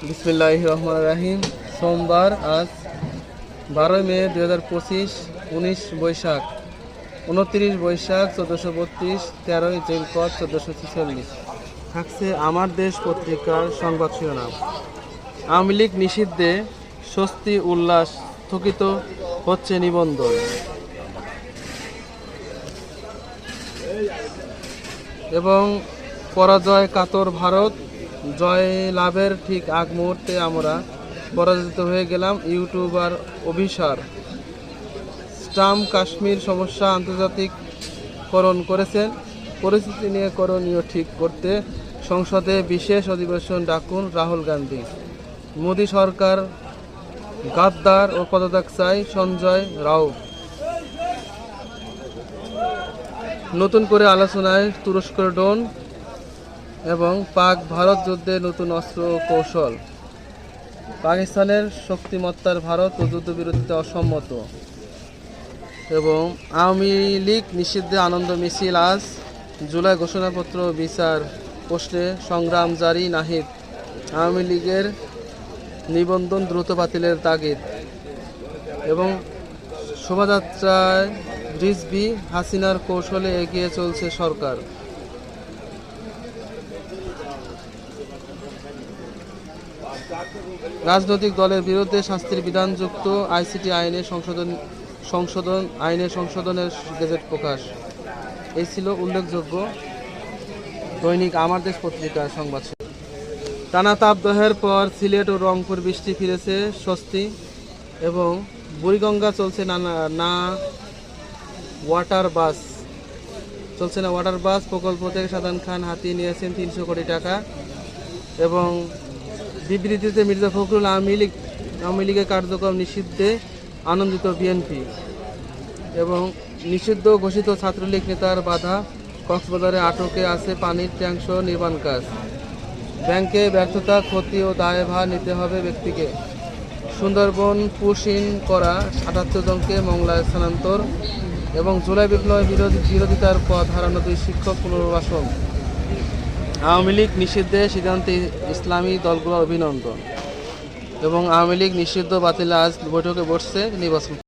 বিসমিল্লাহির রহমানির রহিম। সোমবার, আজ 12 মে 2025, 19 বৈশাখ, 29 বৈশাখ 1432, 13 জেলকট 1446। থাকছে আমার দেশ পত্রিকার সংবাদ শিরোনাম। আওয়ামী লীগ নিষিদ্ধে স্বস্তি উল্লাস, স্থগিত হচ্ছে নিবন্ধন। এবং পরাজয় কাতর ভারত, জয় লাভের ঠিক আগ মুহূর্তে আমরা পরাজিত হয়ে গেলাম। ইউটিউবার অভিসার। ট্রাম্প কাশ্মীর সমস্যা আন্তর্জাতিককরণ করেছেন, পরিস্থিতি নিয়ে করণীয় ঠিক করতে সংসদে বিশেষ অধিবেশন ডাকুন রাহুল গান্ধী। মোদী সরকার গাদ্দার ও পদত্যাগ চাই সঞ্জয় রাউত। নতুন করে আলোচনায় তুরস্কের ড্রোন এবং পাক ভারত যুদ্ধে নতুন অস্ত্র ও কৌশল। পাকিস্তানের শক্তিমত্তার ভারত ও যুদ্ধবিরতিতে অসম্মত। এবং আওয়ামী লীগ নিষিদ্ধে আনন্দ মিছিল আজ। জুলাই ঘোষণাপত্র বিচার প্রশ্নে সংগ্রাম জারি নাহিদ। আওয়ামী লীগের নিবন্ধন দ্রুত বাতিলের তাগিদ। এবং শোভাযাত্রায় রিজভী হাসিনার কৌশলে এগিয়ে চলছে সরকার। রাজনৈতিক দলের বিরুদ্ধে শাস্তির বিধানযুক্ত আইসিটি সংশোধনের গেজেট প্রকাশ। এই ছিল উল্লেখযোগ্য দৈনিক আমার দেশ পত্রিকার সংবাদ। টানা তাপদাহের পর সিলেট ও রংপুর বৃষ্টি ফিরেছে স্বস্তি। এবং বুড়িগঙ্গা চলছে না ওয়াটার বাস প্রকল্প থেকে সাধারণ খান হাতিয়ে নিয়েছেন 300 কোটি টাকা। এবং বিবৃতিতে মির্জা ফখরুল আওয়ামী লীগের কার্যক্রম নিষিদ্ধে আনন্দিত বিএনপি। এবং নিষিদ্ধ ঘোষিত ছাত্রলীগ নেতার বাধা, কক্সবাজারে আটকে আছে পানির ট্যাঙ্ক সহ নির্মাণ কাজ। ব্যাংকে ব্যর্থতা, ক্ষতি ও দায়ভার নিতে হবে ব্যক্তিকে। সুন্দরবন পুশ-ইন করা 78 জনকে মংলায় স্থানান্তর। এবং জুলাই বিপ্লবের বিরোধিতার পথ হারানো 2 শিক্ষক পুনর্বাসন। আওয়ামী লীগ নিষিদ্ধে সিদ্ধান্তে ইসলামী দলগুলোর অভিনন্দন। এবং আওয়ামী লীগ নিষিদ্ধ বাতিলে আজ বৈঠকে বসছে নির্বাচন।